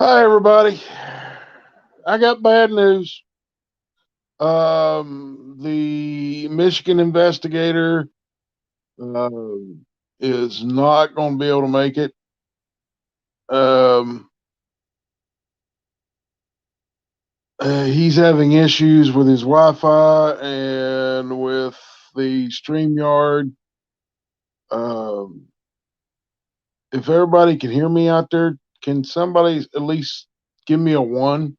Hi, everybody. I got bad news. The Michigan Investigator uh, is not going to be able to make it. Um, he's having issues with his Wi-Fi and with the StreamYard. Um, if everybody can hear me out there, can somebody at least give me a one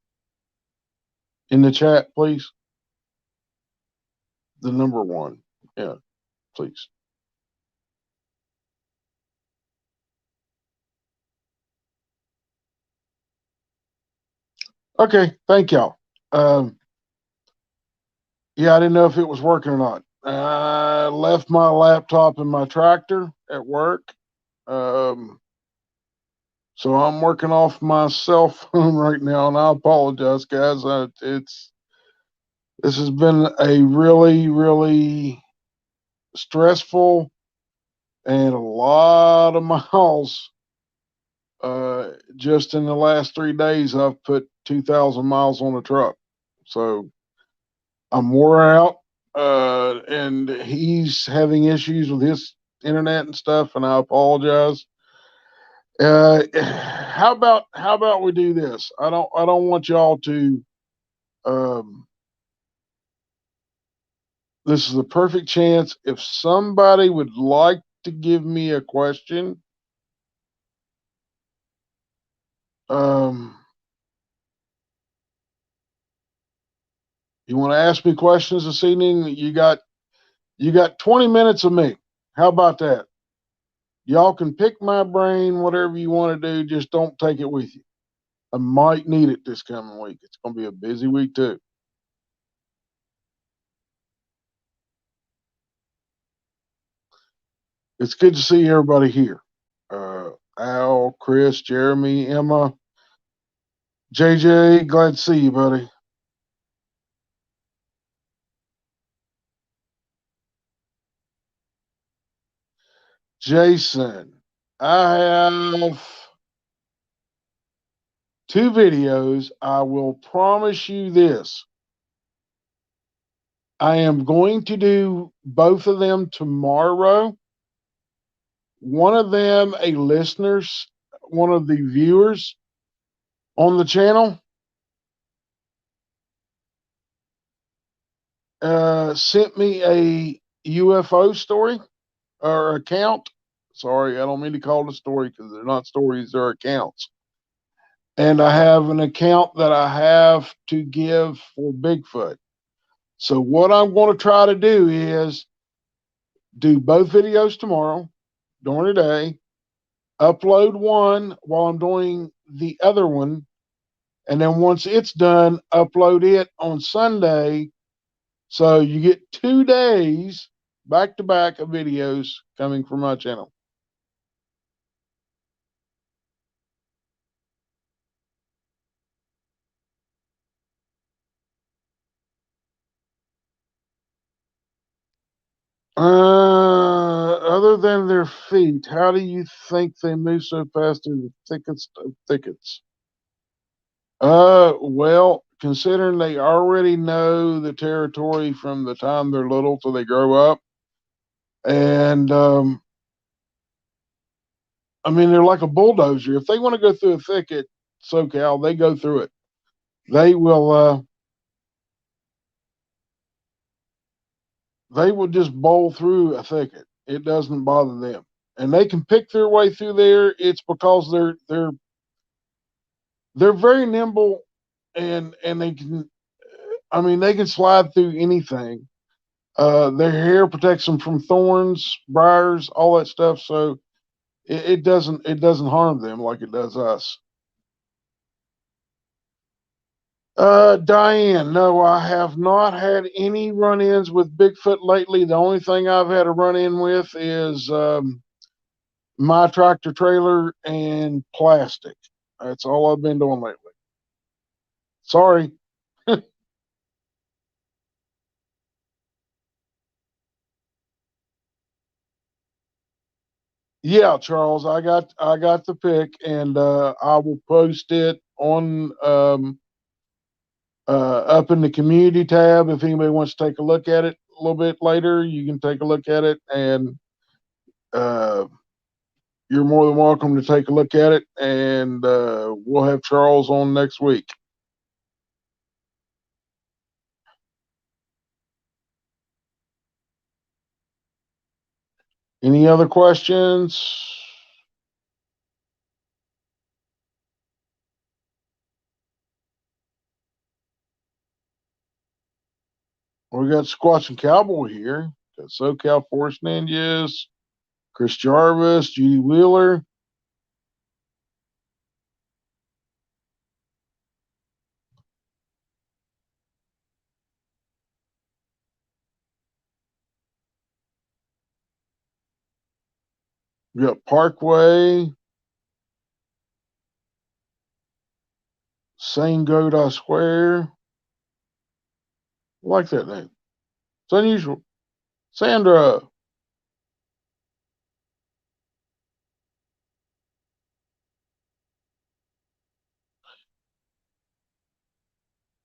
in the chat, please? The number one. Yeah, please. Okay, thank y'all. Um, Yeah, I didn't know if it was working or not. I left my laptop in my tractor at work. Um, so I'm working off my cell phone right now, and I apologize, guys. This has been a really stressful and a lot of miles. Just in the last 3 days, I've put 2,000 miles on a truck. So I'm wore out, and he's having issues with his internet and stuff, and I apologize. How about we do this? I don't want y'all to. Um, this is a perfect chance. If somebody would like to give me a question, um, you want to ask me questions this evening, you got 20 minutes of me. How about that? Y'all can pick my brain, whatever you want to do. Just don't take it with you. I might need it this coming week. It's going to be a busy week too. It's good to see everybody here. Al, Chris, Jeremy, Emma, JJ, glad to see you, buddy. Jason, I have two videos. I will promise you this. I am going to do both of them tomorrow. One of them, one of the viewers on the channel, sent me a UFO story or account. Sorry, I don't mean to call it a story because they're not stories, they're accounts. And I have an account that I have to give for Bigfoot. So what I'm going to try to do is do both videos tomorrow during the day, upload one while I'm doing the other one, and then once it's done, upload it on Sunday. So you get 2 days back to back of videos coming from my channel. Other than their feet, how do you think they move so fast through the thickest of thickets? Well, considering they already know the territory from the time they're little till they grow up, and I mean they're like a bulldozer. If they want to go through a thicket, SoCal, they go through it. They will. They will just bowl through a thicket. It doesn't bother them, and they can pick their way through there. It's because they're very nimble, and they can. I mean, they can slide through anything. Their hair protects them from thorns, briars, all that stuff. So it doesn't harm them like it does us. Diane, no, I have not had any run-ins with Bigfoot lately. The only thing I've had a run-in with is my tractor trailer and plastic. That's all I've been doing lately. Sorry. Yeah, Charles, I got the pic, and I will post it up in the community tab. If anybody wants to take a look at it a little bit later, you can take a look at it, and uh, you're more than welcome to take a look at it. And we'll have Charles on next week. Any other questions? We got Squatching Cowboy here. Got SoCal Force Ninjas, Chris Jarvis, Judy Wheeler. We got Parkway, Same Goat I Swear. I like that name. It's unusual. Sandra.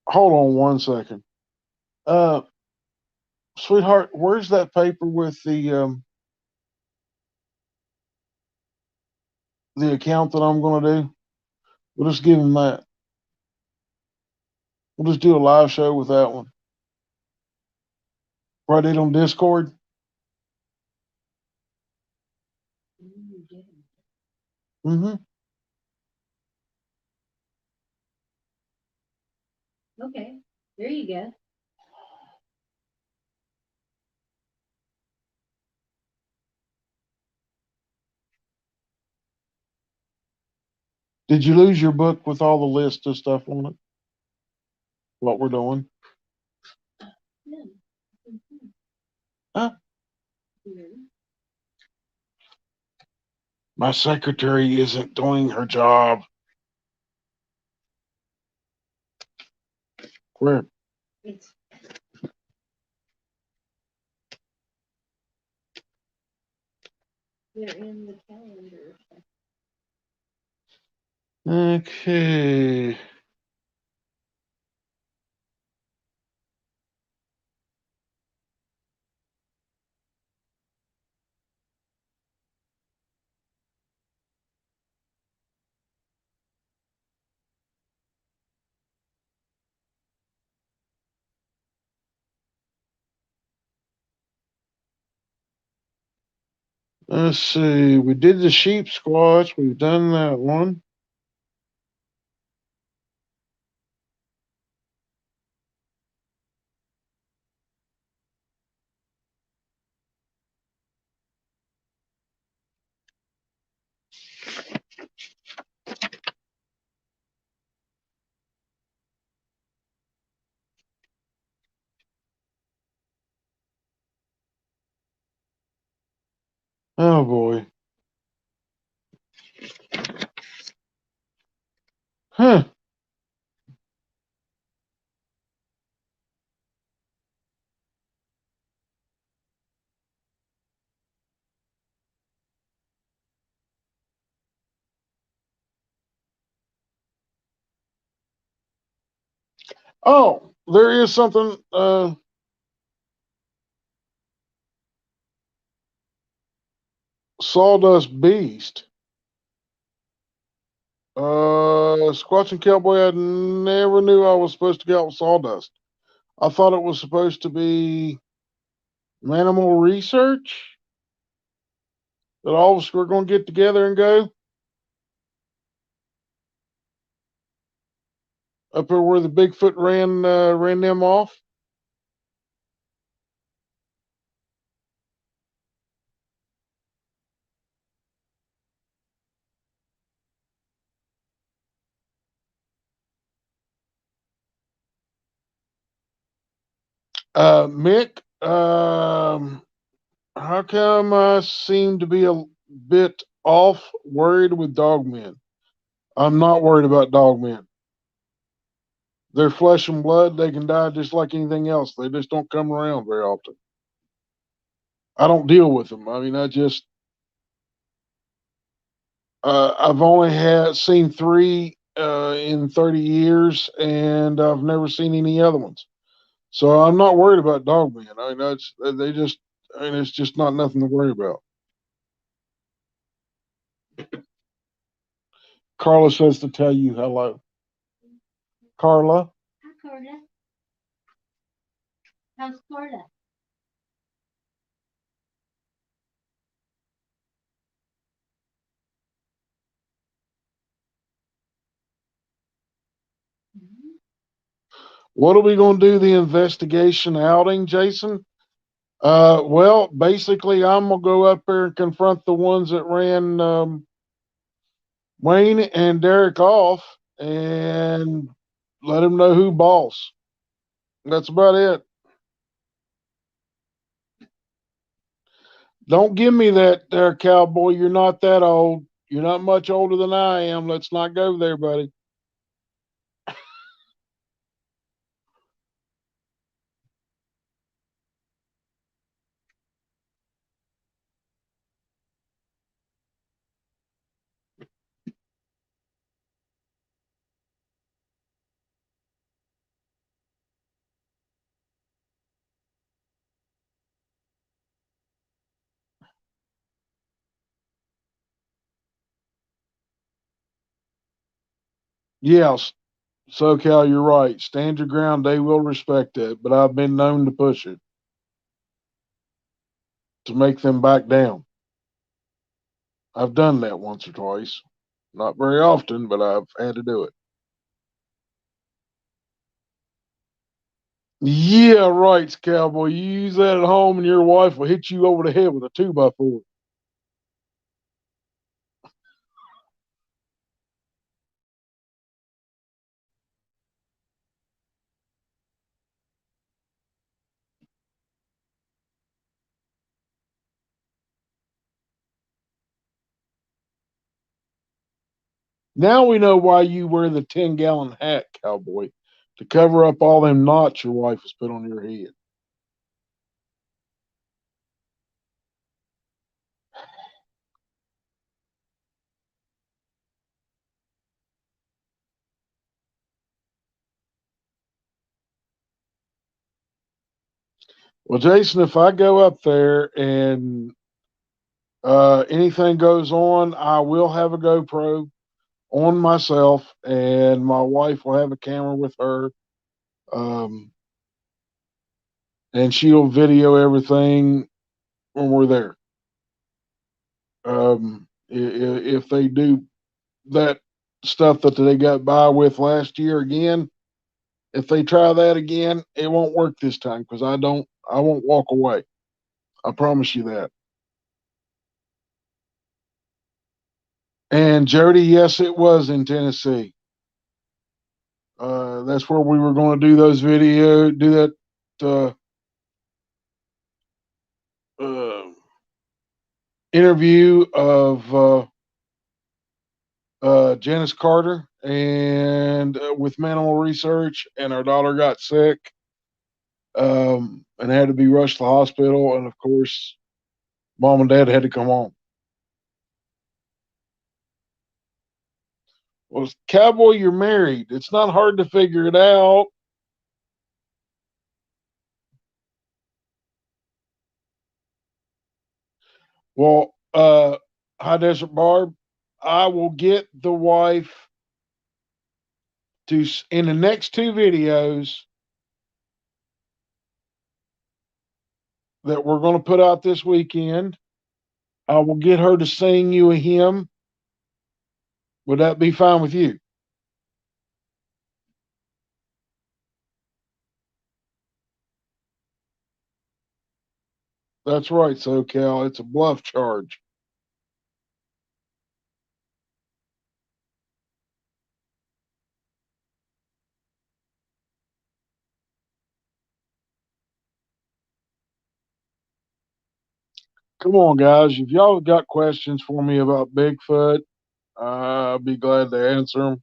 Hold on one second. Uh, Sweetheart, where's that paper with the account that I'm going to do? We'll just give him that. We'll just do a live show with that one. Right it on Discord. Mm-hmm. Okay, there you go. Did you lose your book with all the list of stuff on it? What we're doing? Yeah. Huh? Mhm. My secretary isn't doing her job. Where? It's they're in the calendar. Okay. Let's see. We did the sheep squatch. We've done that one. Oh boy. Huh. Oh, there is something. Sawdust Beast. Squatching Cowboy. I never knew I was supposed to go out with Sawdust. I thought it was supposed to be animal research that all of us were going to get together and go up there where the Bigfoot ran them off. Mick, how come I seem to be a bit off worried with dogmen? I'm not worried about dogmen. They're flesh and blood. They can die just like anything else. They just don't come around very often. I don't deal with them. I mean, I've only had seen three in 30 years, and I've never seen any other ones. So I'm not worried about dogmen. I mean, that's they just. I mean, it's just not nothing to worry about. Carla says to tell you hello. Carla, Hi, Carla. How's Carla? Mhm. what are we going to do the investigation outing, Jason? Well, basically, I'm gonna go up there and confront the ones that ran Wayne and Derek off, and let them know who boss. That's about it. Don't give me that there, cowboy. You're not that old. You're not much older than I am. Let's not go there, buddy. Yes, SoCal, you're right. Stand your ground. They will respect it, but I've been known to push it to make them back down. I've done that once or twice. Not very often, but I've had to do it. Yeah, right, cowboy. You use that at home, and your wife will hit you over the head with a 2x4. Now we know why you wear the 10-gallon hat, cowboy, to cover up all them knots your wife has put on your head. Well, Jason, if I go up there and anything goes on, I will have a GoPro on myself, and my wife will have a camera with her, um, and she'll video everything when we're there. If they do that stuff that they got by with last year again, if they try that again, it won't work this time because I won't walk away. I promise you that. And Jody, yes, it was in Tennessee. That's where we were going to do those do that uh, uh, interview of Janice Carter and with Manimal Research, and our daughter got sick and had to be rushed to the hospital, and of course, mom and dad had to come home. Well, cowboy, you're married. It's not hard to figure it out. Well, High Desert Barb, I will get the wife to in the next two videos that we're going to put out this weekend. I will get her to sing you a hymn. Would that be fine with you? That's right, SoCal. It's a bluff charge. Come on, guys. If y'all have got questions for me about Bigfoot, I'll be glad to answer them.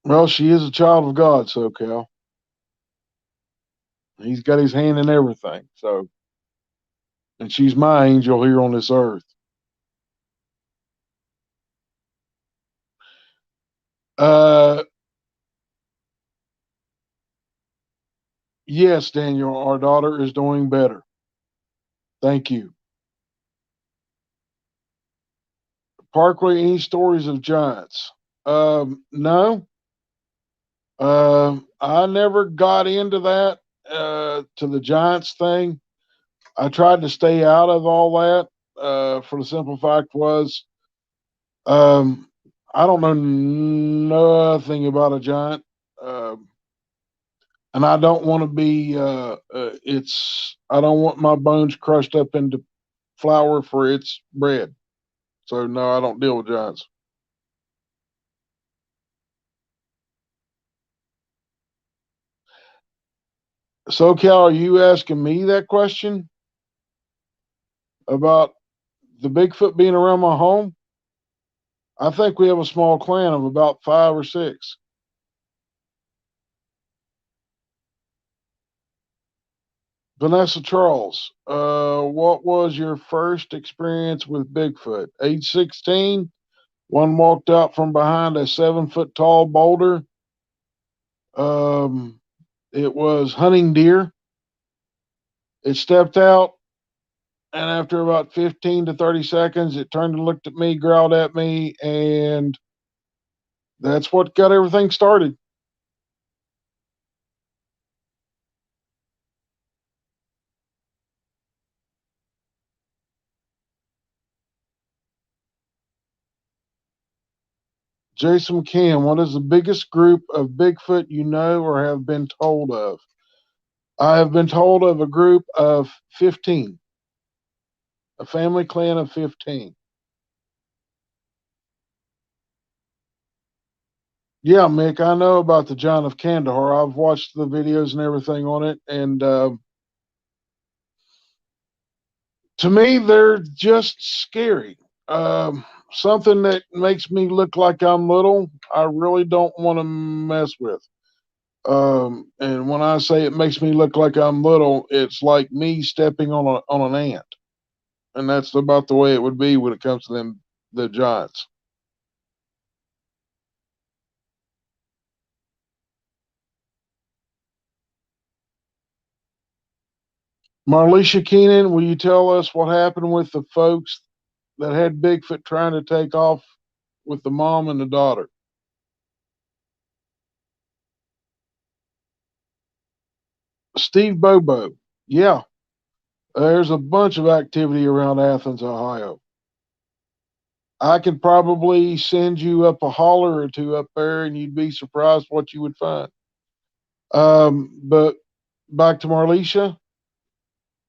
Well, she is a child of God, SoCal. He's got his hand in everything. So, and she's my angel here on this earth. Uh, yes, Daniel, our daughter is doing better. Thank you. Parkway, any stories of giants? No. I never got into that, to the giants thing. I tried to stay out of all that, for the simple fact was, um, I don't know nothing about a giant. Um, and I don't want to be. I don't want my bones crushed up into flour for its bread. So no, I don't deal with giants. So Cal, are you asking me that question about the Bigfoot being around my home? I think we have a small clan of about 5 or 6. Vanessa Charles, what was your first experience with Bigfoot? Age 16, one walked out from behind a 7 foot tall boulder. Um, it was hunting deer. It stepped out, and after about 15 to 30 seconds, it turned and looked at me, growled at me, and that's what got everything started. Jason McCann, what is the biggest group of Bigfoot you know or have been told of? I have been told of a group of 15, a family clan of 15. Yeah, Mick, I know about the John of Kandahar. I've watched the videos and everything on it, and to me, they're just scary. Something that makes me look like I'm little, I really don't want to mess with. And when I say it makes me look like I'm little, it's like me stepping on an ant, and that's about the way it would be when it comes to them the giants. Marlisha Keenan, will you tell us what happened with the folks that had Bigfoot trying to take off with the mom and the daughter? Steve Bobo. Yeah, there's a bunch of activity around Athens, Ohio. I could probably send you up a holler or two up there, and you'd be surprised what you would find. But back to Marlisha.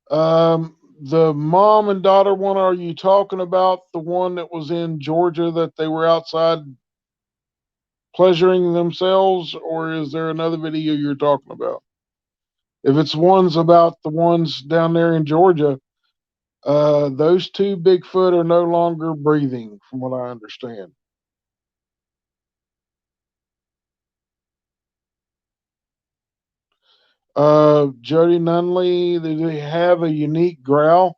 The mom and daughter one, are you talking about the one that was in Georgia that they were outside pleasuring themselves, or is there another video you're talking about? If it's ones about the ones down there in Georgia, those two Bigfoot are no longer breathing, from what I understand. Jody Nunley, they have a unique growl.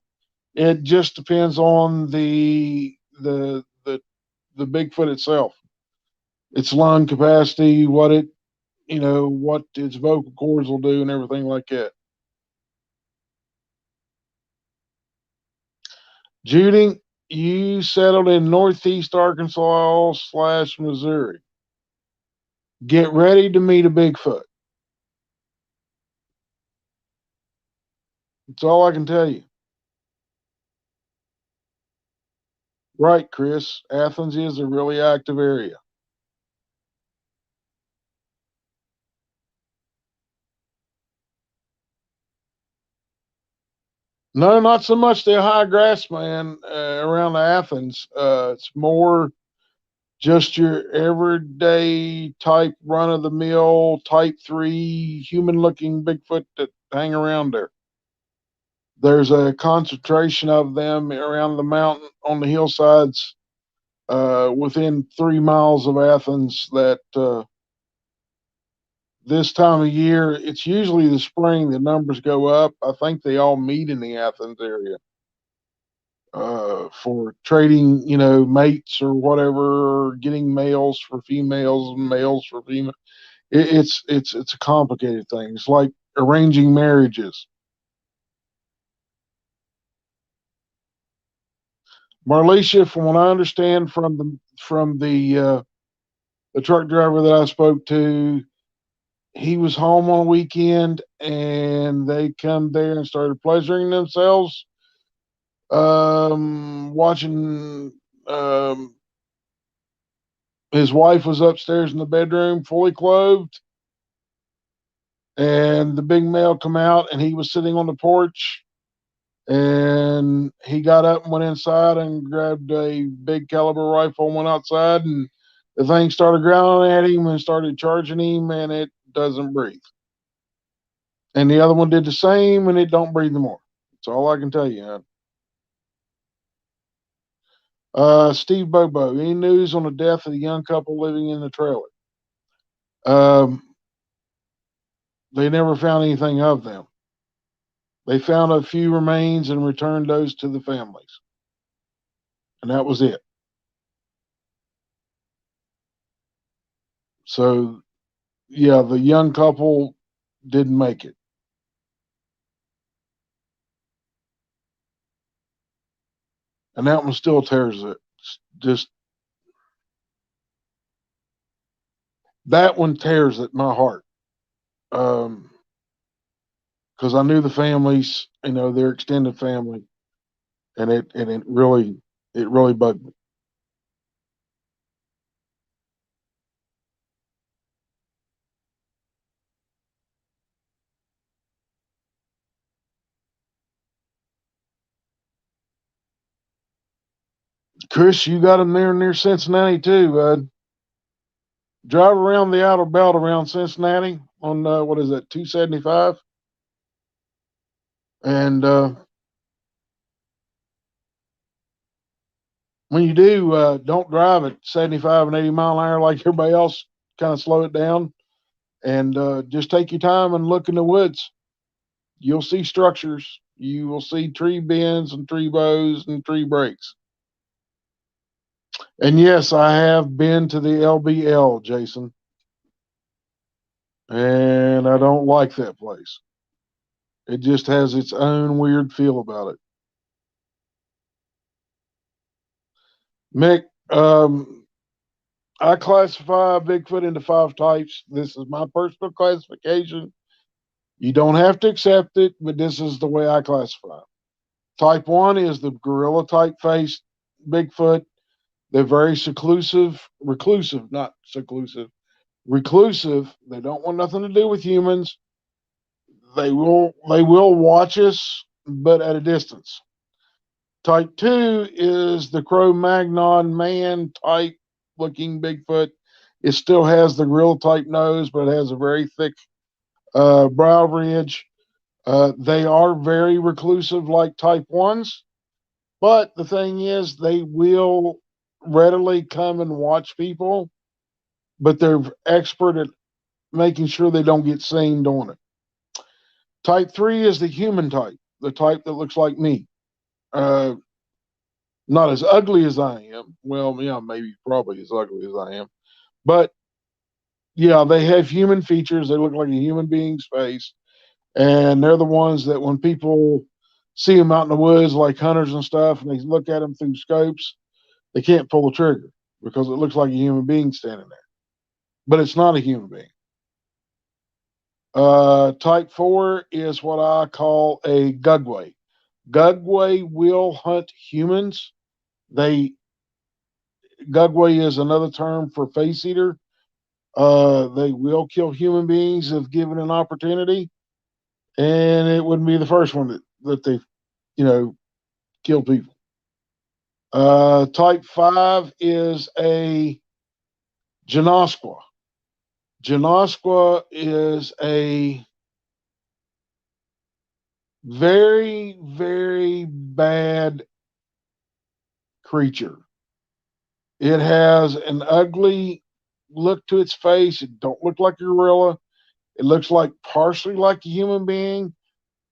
It just depends on the Bigfoot itself, its lung capacity, what its vocal cords will do, and everything like that. Judy, you settled in Northeast Arkansas slash Missouri. Get ready to meet a Bigfoot. That's all I can tell you. Right, Chris. Athens is a really active area. No, not so much the high grass man around Athens. It's more just your everyday type, run of the mill, type three, human looking Bigfoot that hang around there. There's a concentration of them around the mountain on the hillsides, within 3 miles of Athens, that this time of year, it's usually the spring, the numbers go up. I think they all meet in the Athens area. for trading, mates or whatever, or getting males for females and males for female. It's a complicated thing. It's like arranging marriages. Marlicia, from what I understand from the truck driver that I spoke to, he was home on a weekend and they come there and started pleasuring themselves, watching. His wife was upstairs in the bedroom, fully clothed, and the big male come out and he was sitting on the porch. And he got up and went inside and grabbed a big caliber rifle and went outside, and the thing started growling at him and started charging him, and it doesn't breathe. And the other one did the same, and it don't breathe no more. That's all I can tell you. Steve Bobo, any news on the death of the young couple living in the trailer? Um, they never found anything of them. They found a few remains and returned those to the families, and that was it. So, yeah, the young couple didn't make it, and that one still tears it. Just that one tears at my heart, um, because I knew the families, their extended family, and it really bugged me. Chris, you got them there near Cincinnati too. Drive around the outer belt around Cincinnati on what is that, 275, and when you do, don't drive at 75 and 80 mile an hour like everybody else. Kind of slow it down and just take your time and look in the woods. You'll see structures. You will see tree bends and tree bows and tree breaks. And yes, I have been to the LBL, Jason, and I don't like that place. It just has its own weird feel about it. Mick, I classify Bigfoot into five types. This is my personal classification. You don't have to accept it, but this is the way I classify. Type one is the gorilla type face Bigfoot. They're very reclusive, not seclusive, reclusive. They don't want nothing to do with humans. They will watch us, but at a distance. Type two is the Cro-Magnon man type looking Bigfoot. It still has the gorilla type nose, but it has a very thick brow ridge. They are very reclusive, like type ones, but the thing is, they will readily come and watch people, but they're expert at making sure they don't get seen doing it. Type three is the human type, the type that looks like me. Uh, Not as ugly as I am. Well, yeah, maybe probably as ugly as I am, but yeah, they have human features. They look like a human being's face, and they're the ones that when people see them out in the woods, like hunters and stuff, and they look at them through scopes, they can't pull the trigger because it looks like a human being standing there, but it's not a human being. Type four is what I call a gugway. Gugway will hunt humans. They Gugway is another term for face eater. They will kill human beings if given an opportunity, and it wouldn't be the first one that they, you know, kill people. Type five is a Janosqua. Janosqua is a very, very bad creature. It has an ugly look to its face. It don't look like a gorilla. It looks like partially like a human being,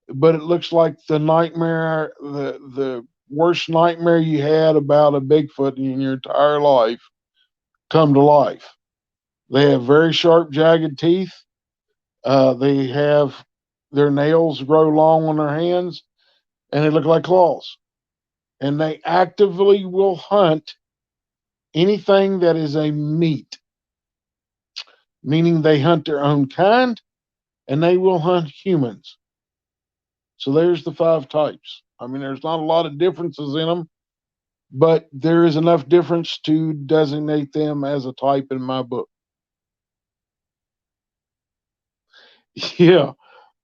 but it looks like the nightmare, the worst nightmare you had about a Bigfoot in your entire life come to life. They have very sharp, jagged teeth. They have their nails grow long on their hands, and they look like claws. And they actively will hunt anything that is a meat, meaning they hunt their own kind, and they will hunt humans. So there's the five types. I mean, there's not a lot of differences in them, but there is enough difference to designate them as a type in my book. Yeah.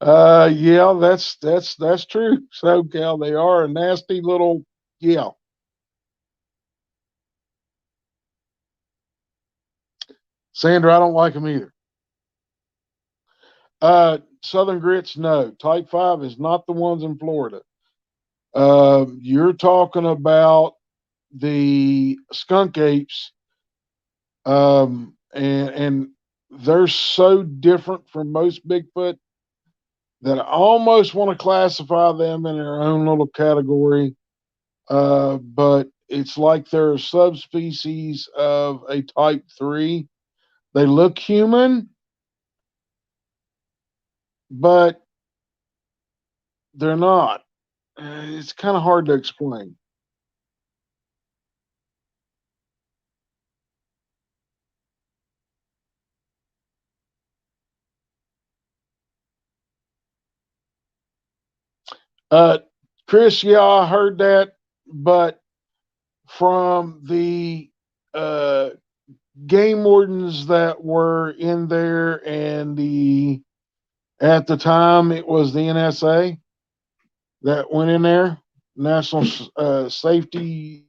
Yeah, that's true. So Cal, they are a nasty little, yeah. Sandra, I don't like them either. Southern grits, no. Type 5 is not the ones in Florida. You're talking about the skunk apes, and they're so different from most Bigfoot that I almost want to classify them in their own little category. But it's like they're a subspecies of a type 3. They look human, but they're not. It's kind of hard to explain. Uh, Chris, yeah, I heard that, but from the uh, game wardens that were in there, and the at the time it was the NSA that went in there, National Safety.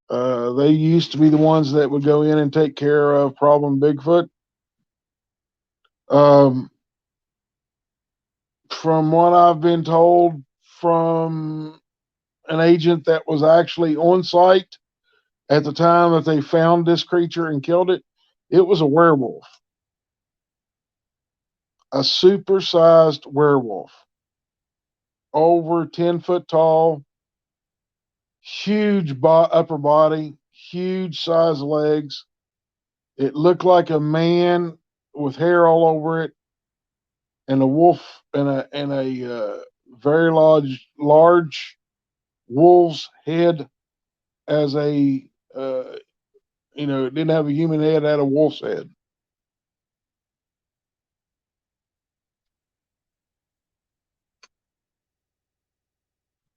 They used to be the ones that would go in and take care of problem Bigfoot. Um, from what I've been told from an agent that was actually on site at the time that they found this creature and killed it, it was a werewolf, a supersized werewolf, over 10 foot tall, huge upper body, huge size legs. It looked like a man with hair all over it, and a wolf, and a very large wolf's head as a uh, it didn't have a human head, it had a wolf's head.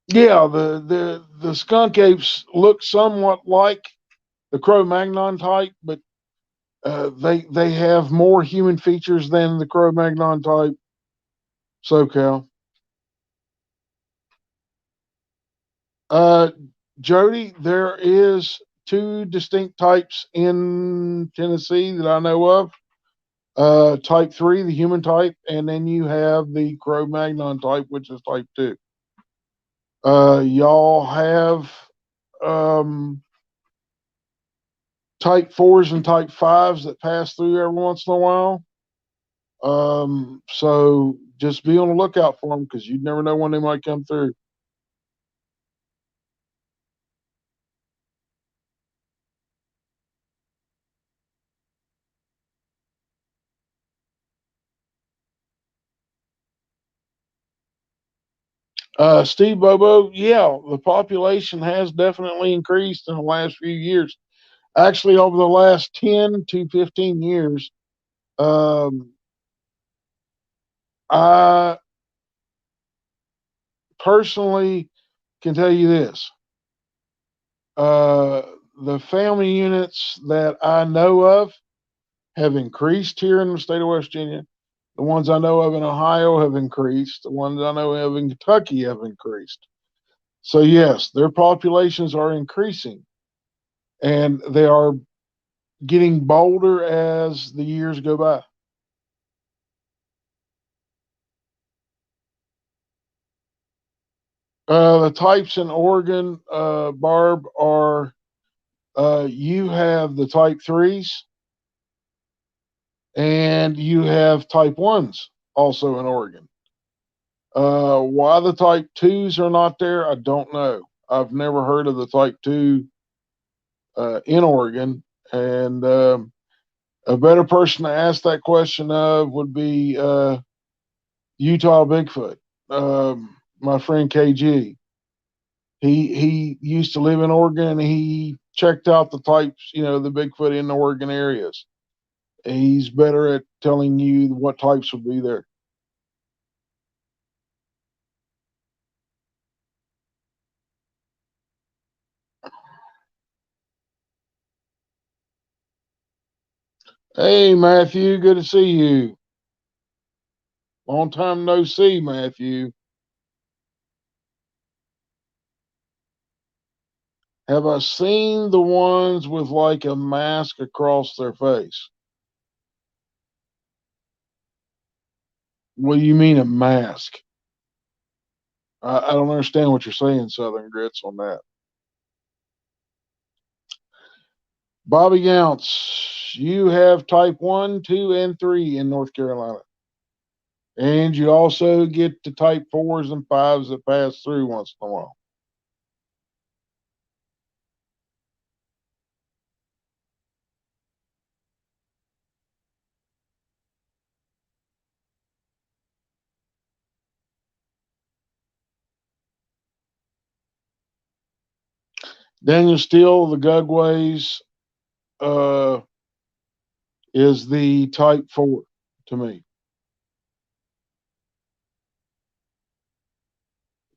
Yeah, the skunk apes look somewhat like the Cro-Magnon type, but they have more human features than the Cro-Magnon type. SoCal. Uh, Jody, there is two distinct types in Tennessee that I know of. Type 3, the human type, and then you have the Cro-Magnon type, which is type 2. Y'all have um, type 4s and type 5s that pass through every once in a while. So just be on the lookout for them because you never know when they might come through. Steve Bobo, yeah, the population has definitely increased in the last few years. Actually, over the last 10 to 15 years, um, I personally can tell you this. Uh, the family units that I know of have increased here in the state of West Virginia. The ones I know of in Ohio have increased. The ones I know of in Kentucky have increased. So, yes, their populations are increasing, and they are getting bolder as the years go by. The types in Oregon, Barb, are you have the type 3s and you have type 1s also in Oregon. Why the type twos are not there, I don't know. I've never heard of the type two in Oregon, and a better person to ask that question of would be Utah Bigfoot. My friend KG. He used to live in Oregon, and he checked out the types, the Bigfoot in the Oregon areas. He's better at telling you what types will be there. Hey, Matthew, good to see you. Long time no see, Matthew. Have I seen the ones with like a mask across their face? What do you mean a mask? I don't understand what you're saying, Southern Grits, on that. Bobby Gounce, you have type 1, 2, and 3 in North Carolina. And you also get the type 4s and 5s that pass through once in a while. Daniel Steele, the Gugways, uh, is the type 4 to me.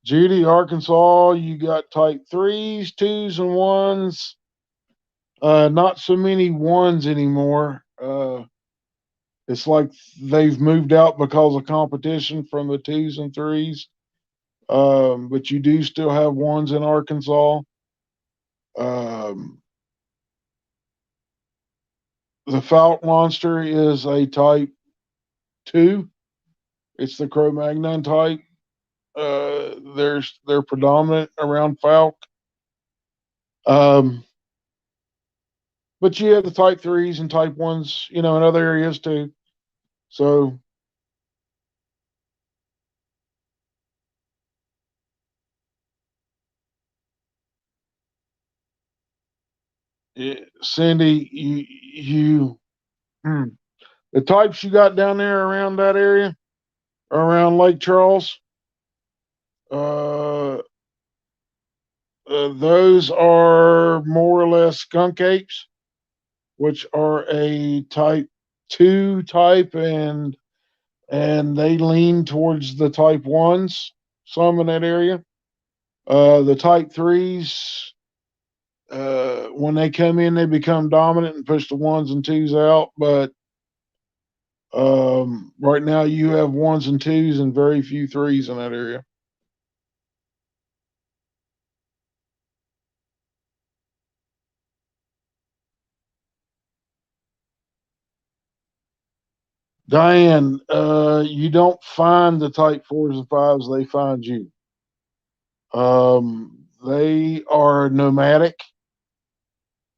Judy, Arkansas, you got type 3s, 2s, and 1s. Not so many 1s anymore. It's like they've moved out because of competition from the 2s and 3s. But you do still have 1s in Arkansas. Um, the Fouke monster is a type 2. It's the Cro-Magnon type. They're predominant around Fouke. Um, but you have the type 3s and type 1s, in other areas too. So, Cindy, hmm, the types you got down there around that area, around Lake Charles, uh, those are more or less skunk apes, which are a type 2 type, and they lean towards the type 1s, some in that area. The type 3s, when they come in, they become dominant and push the 1s and 2s out. But right now, you have 1s and 2s and very few 3s in that area. Diane, you don't find the type 4s and 5s, they find you. They are nomadic,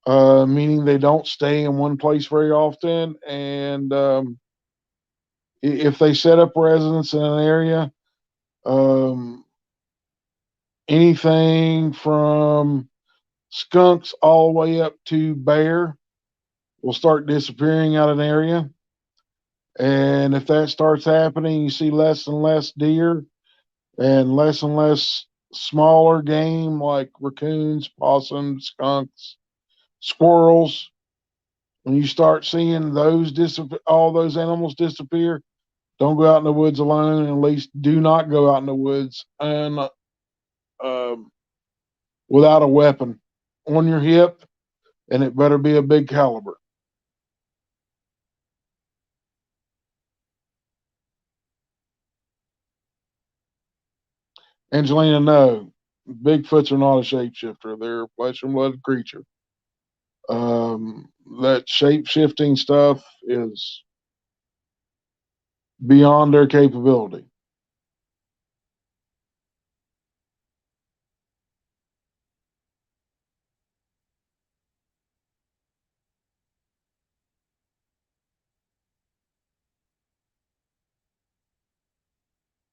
meaning they don't stay in one place very often. And if they set up residence in an area, um, anything from skunks all the way up to bear will start disappearing out of an area. And if that starts happening, you see less and less deer and less smaller game like raccoons, possums, skunks, squirrels. When you start seeing all those animals disappear, don't go out in the woods alone. And at least do not go out in the woods um, without a weapon on your hip, and it better be a big caliber. Angelina, no, Bigfoots are not a shapeshifter. They're a flesh and blood creature. That shape shifting stuff is beyond their capability.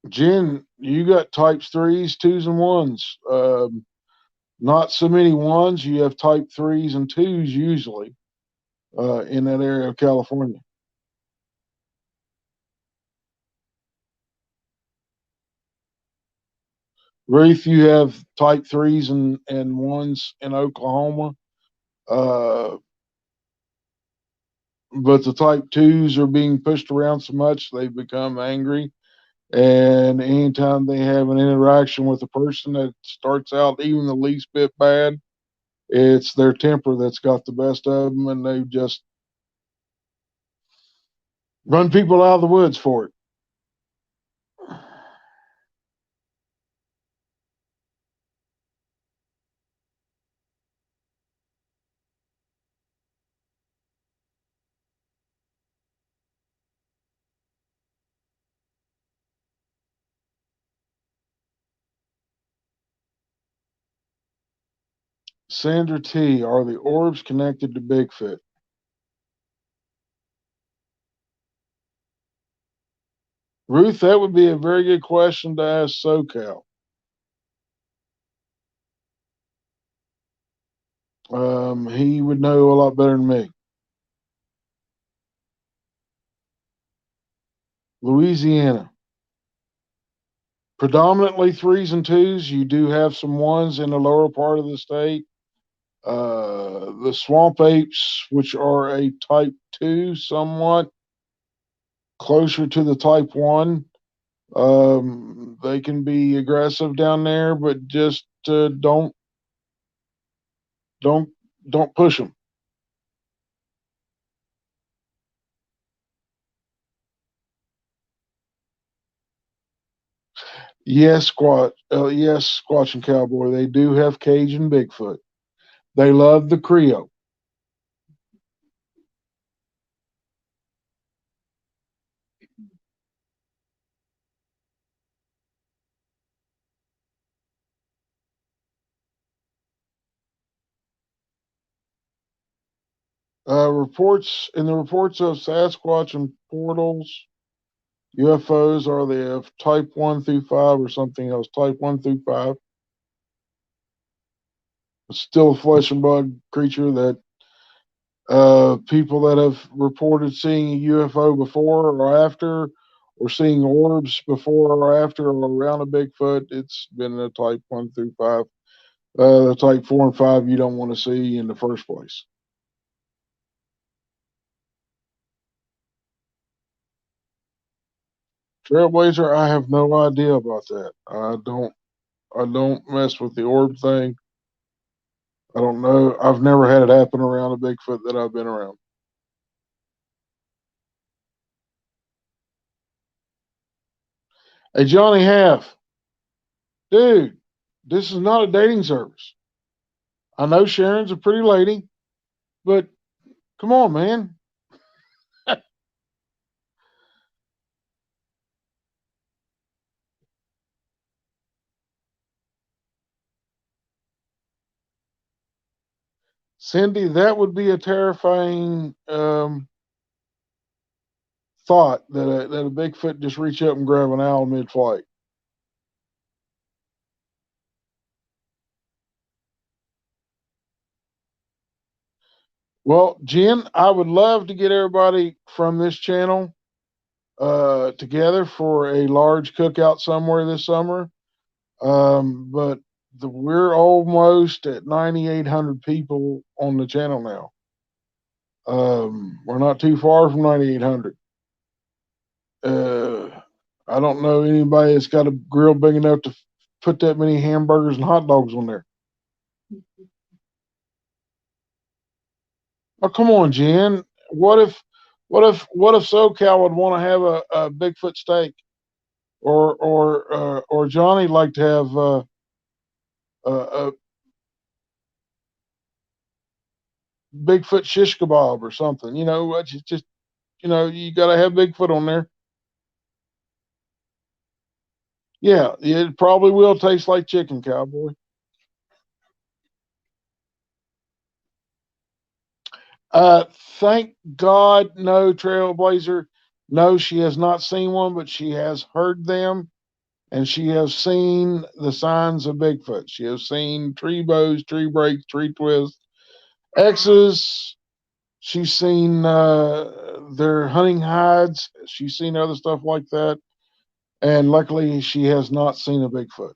Jen, you got types threes, twos, and ones. Not so many ones. You have type threes and twos usually in that area of California. Ruth, you have type threes and ones in Oklahoma. Uh, but the type twos are being pushed around so much they've become angry. And anytime they have an interaction with a person that starts out even the least bit bad, it's their temper that's got the best of them, and they just run people out of the woods for it. Sandra T, are the orbs connected to Bigfoot? Ruth, that would be a very good question to ask SoCal. He would know a lot better than me. Louisiana, predominantly threes and twos. You do have some ones in the lower part of the state. The swamp apes, which are a type two, somewhat closer to the type one. They can be aggressive down there, but just don't don't push them. Yes, yes, Squatch and Cowboy. They do have Cajun Bigfoot. They love the Creole. Reports in the reports of Sasquatch and portals, UFOs are they of type one through five or something else? Type one through five. It's still a flesh and blood creature that people that have reported seeing a UFO before or after, or seeing orbs before or after or around a Bigfoot, it's been a type one through five. The type four and five you don't want to see in the first place. Trailblazer, I have no idea about that. I don't mess with the orb thing. I don't know. I've never had it happen around a Bigfoot that I've been around. Hey, Johnny Half, dude, this is not a dating service. I know Sharon's a pretty lady, but come on, man. Cindy, that would be a terrifying thought that a Bigfoot just reach up and grab an owl mid flight. Well, Jen, I would love to get everybody from this channel together for a large cookout somewhere this summer. But we're almost at 9,800 people on the channel now. We're not too far from 9,800. Uh, I don't know anybody that's got a grill big enough to put that many hamburgers and hot dogs on there. Oh, come on, Jen. What if SoCal would want to have a Bigfoot steak, or Johnny'd like to have a Bigfoot shish kebab or something? You know, just you got to have Bigfoot on there. Yeah, it probably will taste like chicken, cowboy. Uh, thank God, no Trailblazer. No, she has not seen one, but she has heard them. and she has seen the signs of Bigfoot. She has seen tree bows, tree breaks, tree twists, X's. She's seen their hunting hides. She's seen other stuff like that. And luckily, she has not seen a Bigfoot.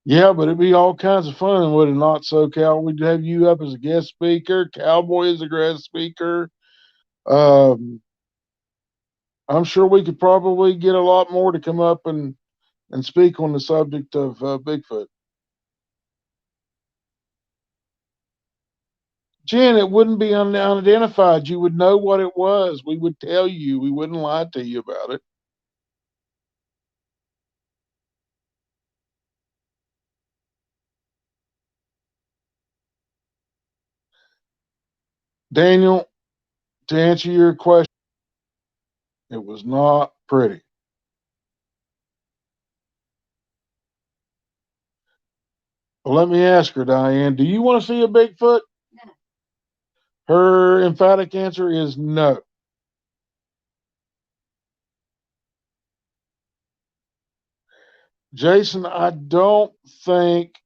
Yeah, but it'd be all kinds of fun, would it not, SoCal? We'd have you up as a guest speaker, Cowboy as a guest speaker. Um, I'm sure we could probably get a lot more to come up and speak on the subject of Bigfoot. Jen, it wouldn't be unidentified. You would know what it was. We would tell you. We wouldn't lie to you about it. Daniel, to answer your question, it was not pretty. Well, let me ask her, Diane, do you want to see a Bigfoot? No. Her emphatic answer is no. Jason, I don't think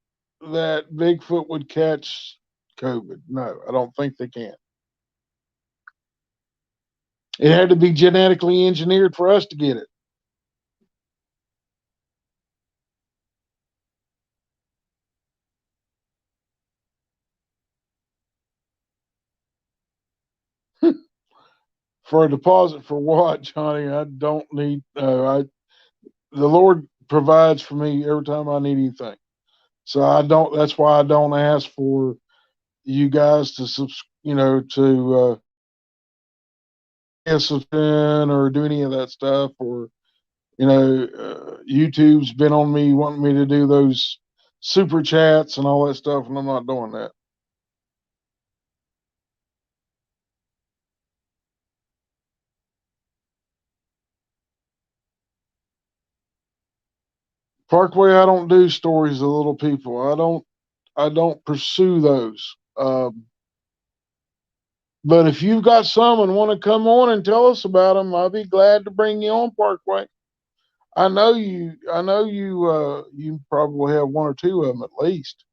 that Bigfoot would catch COVID. No, I don't think they can. It had to be genetically engineered for us to get it. For a deposit for what, Johnny? I don't need. I The Lord provides for me every time I need anything. So I don't. That's why I don't ask for you guys to to subscribe or do any of that stuff. Or YouTube's been on me wanting me to do those super chats and all that stuff, and I'm not doing that. Parkway, I don't do stories of little people. I don't pursue those. But if you've got some and want to come on and tell us about them, I'll be glad to bring you on, Parkway. I know you. I know you. You probably have one or two of them at least.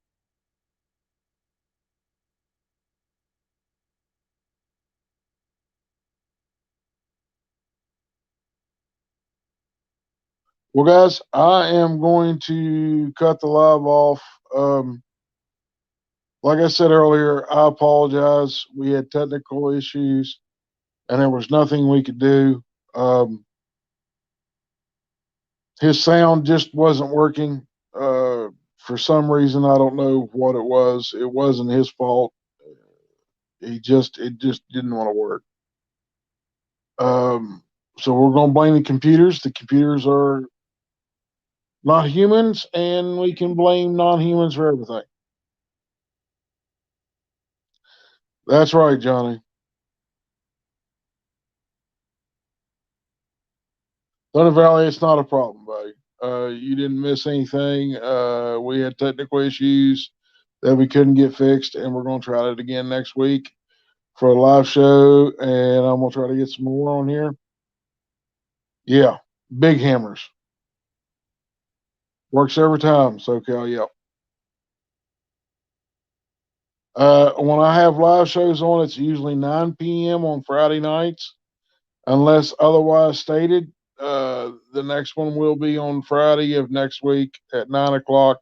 Well, guys, I am going to cut the live off. Um, like I said earlier, I apologize. We had technical issues, and there was nothing we could do. His sound just wasn't working. For some reason, I don't know what it was. It wasn't his fault. It just didn't want to work. Um, so we're going to blame the computers. The computers are not humans, and we can blame non-humans for everything. That's right, Johnny. Thunder Valley, it's not a problem, buddy. You didn't miss anything. We had technical issues that we couldn't get fixed, and we're going to try it again next week for a live show, and I'm going to try to get some more on here. Yeah, big hammers. Works every time, SoCal. Yep. When I have live shows on, it's usually 9 p.m. on Friday nights, unless otherwise stated. The next one will be on Friday of next week at 9 o'clock,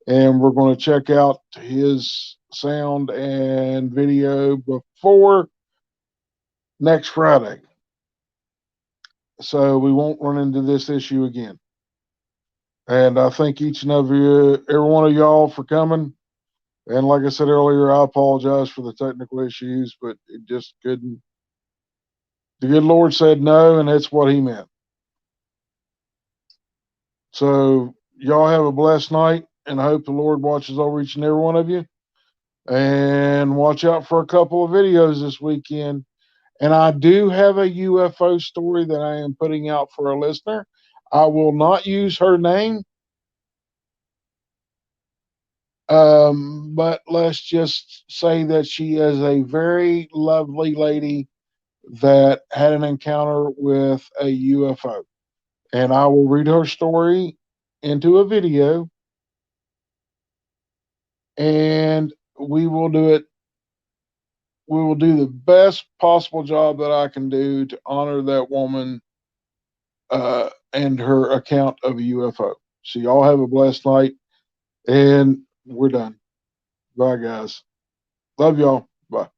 and we're going to check out his sound and video before next Friday, so we won't run into this issue again. And I thank each and every one of y'all for coming. And like I said earlier, I apologize for the technical issues, but it just couldn't. The good Lord said no, and that's what He meant. So y'all have a blessed night, and I hope the Lord watches over each and every one of you. And watch out for a couple of videos this weekend. And I do have a UFO story that I am putting out for a listener. I will not use her name. But let's just say that she is a very lovely lady that had an encounter with a UFO. And I will read her story into a video, and we will do it. We will do the best possible job that I can do to honor that woman and her account of a UFO. So, y'all have a blessed night, and we're done. Bye, guys. Love y'all. Bye.